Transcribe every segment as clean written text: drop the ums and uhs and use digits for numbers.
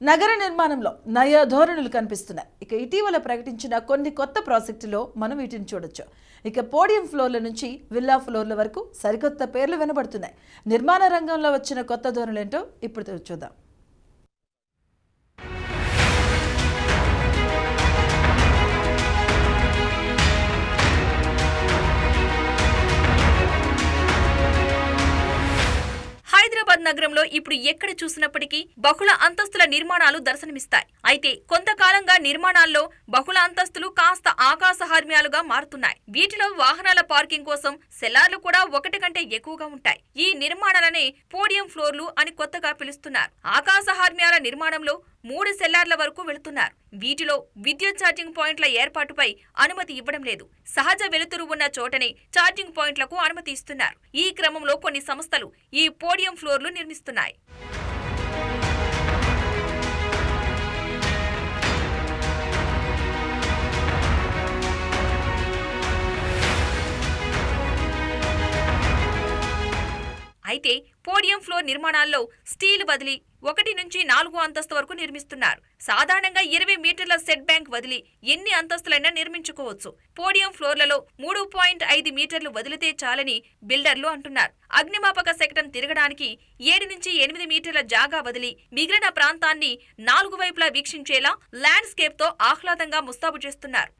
నగర నిర్మాణంలో నయ ధోరణులు కనిపిస్తున్నాయి. ఇక ఇటీవల ప్రకటించిన కొన్ని కొత్త ప్రాజెక్టులో మనం వీటిని చూడొచ్చు. ఇక పోడియం ఫ్లోర్ల నుంచి విల్లా ఫ్లోర్ల వరకు సరికొత్త పేర్లు వినబడుతున్నాయి. నిర్మాణ రంగంలో వచ్చిన కొత్త ధోరణులు ఏంటో ఇప్పుడు చూద్దాం. హైదరాబాద్ నగరంలో ఇప్పుడు ఎక్కడ చూసినప్పటికీ బహుళ అంతస్తుల నిర్మాణాలు దర్శనమిస్తాయి. అయితే కొంతకాలంగా నిర్మాణాల్లో బహుళ అంతస్తులు కాస్త ఆకాశహార్మ్యాలుగా మారుతున్నాయి. వీటిలో వాహనాల పార్కింగ్ కోసం సెల్లార్లు కూడా ఒకటి కంటే ఎక్కువగా ఉంటాయి. ఈ నిర్మాణాలనే పోడియం ఫ్లోర్లు అని కొత్తగా పిలుస్తున్నారు. ఆకాశహార్మ్యాల నిర్మాణంలో 3 సెల్లార్ల వరకు వెళుతున్నారు. వీటిలో విద్యుత్ ఛార్జింగ్ పాయింట్ల ఏర్పాటుపై అనుమతి ఇవ్వడం లేదు. సహజ వెలుతురు ఉన్న చోటనే ఛార్జింగ్ పాయింట్లకు అనుమతి ఇస్తున్నారు. ఈ క్రమంలో కొన్ని సంస్థలు ఈ పోడియం ఫ్లోర్లు నిర్మిస్తున్నాయి. అయితే పోడియం ఫ్లోర్ నిర్మాణాల్లో స్టీల్ వదిలి 1 నుంచి 4 అంతస్తు వరకు నిర్మిస్తున్నారు. సాధారణంగా 20 మీటర్ల సెట్ బ్యాంక్ వదిలి ఎన్ని అంతస్తులైనా నిర్మించుకోవచ్చు. పోడియం ఫ్లోర్లలో 3.5 మీటర్లు వదిలితే చాలని బిల్డర్లు అంటున్నారు. అగ్నిమాపక శకటం తిరగడానికి 7 నుంచి 8 మీటర్ల జాగా వదిలి మిగిలిన ప్రాంతాన్ని 4 వైపులా వీక్షించేలా ల్యాండ్స్కేప్ తో ఆహ్లాదంగా ముస్తాబు చేస్తున్నారు.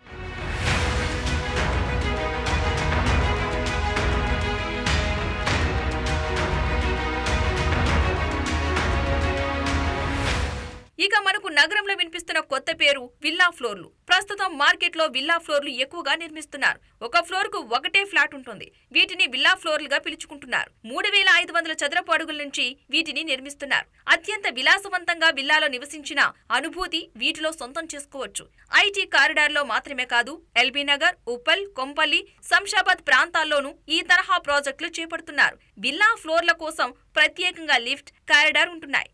ఇక మనకు నగరంలో వినిపిస్తున్న కొత్త పేరు విల్లా ఫ్లోర్లు. ప్రస్తుతం మార్కెట్లో విల్లా ఫ్లోర్లు ఎక్కువగా నిర్మిస్తున్నారు. ఒక ఫ్లోర్ కు ఒకటే ఫ్లాట్ ఉంటుంది. వీటిని విల్లా ఫ్లోర్లుగా పిలుచుకుంటున్నారు. 3500 చదరపు అడుగుల నుంచి వీటిని నిర్మిస్తున్నారు. అత్యంత విలాసవంతంగా విల్లాలో నివసించిన అనుభూతి వీటిలో సొంతం చేసుకోవచ్చు. ఐటీ కారిడార్ లో మాత్రమే కాదు, ఎల్బీ నగర్, ఉప్పల్, కొంపల్లి, శంషాబాద్ ప్రాంతాల్లోనూ ఈ తరహా ప్రాజెక్టులు చేపడుతున్నారు. విల్లా ఫ్లోర్ల కోసం ప్రత్యేకంగా లిఫ్ట్, కారిడార్ ఉంటున్నాయి.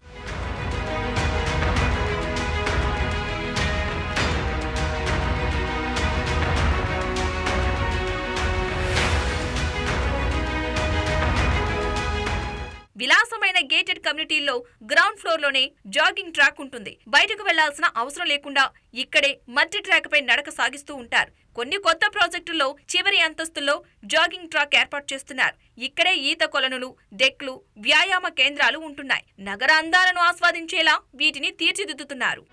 విలాసమైన గేటెడ్ కమ్యూనిటీల్లో గ్రౌండ్ ఫ్లోర్ లోనే జాగింగ్ ట్రాక్ ఉంటుంది. బయటకు వెళ్లాల్సిన అవసరం లేకుండా ఇక్కడే మట్టి ట్రాక్ పై నడక సాగిస్తూ ఉంటారు. కొన్ని కొత్త ప్రాజెక్టుల్లో చివరి అంతస్తుల్లో జాగింగ్ ట్రాక్ ఏర్పాటు చేస్తున్నారు. ఇక్కడే ఈత కొలనులు, డెక్లు, వ్యాయామ కేంద్రాలు ఉంటున్నాయి. నగర అందాలను ఆస్వాదించేలా వీటిని తీర్చిదిద్దుతున్నారు.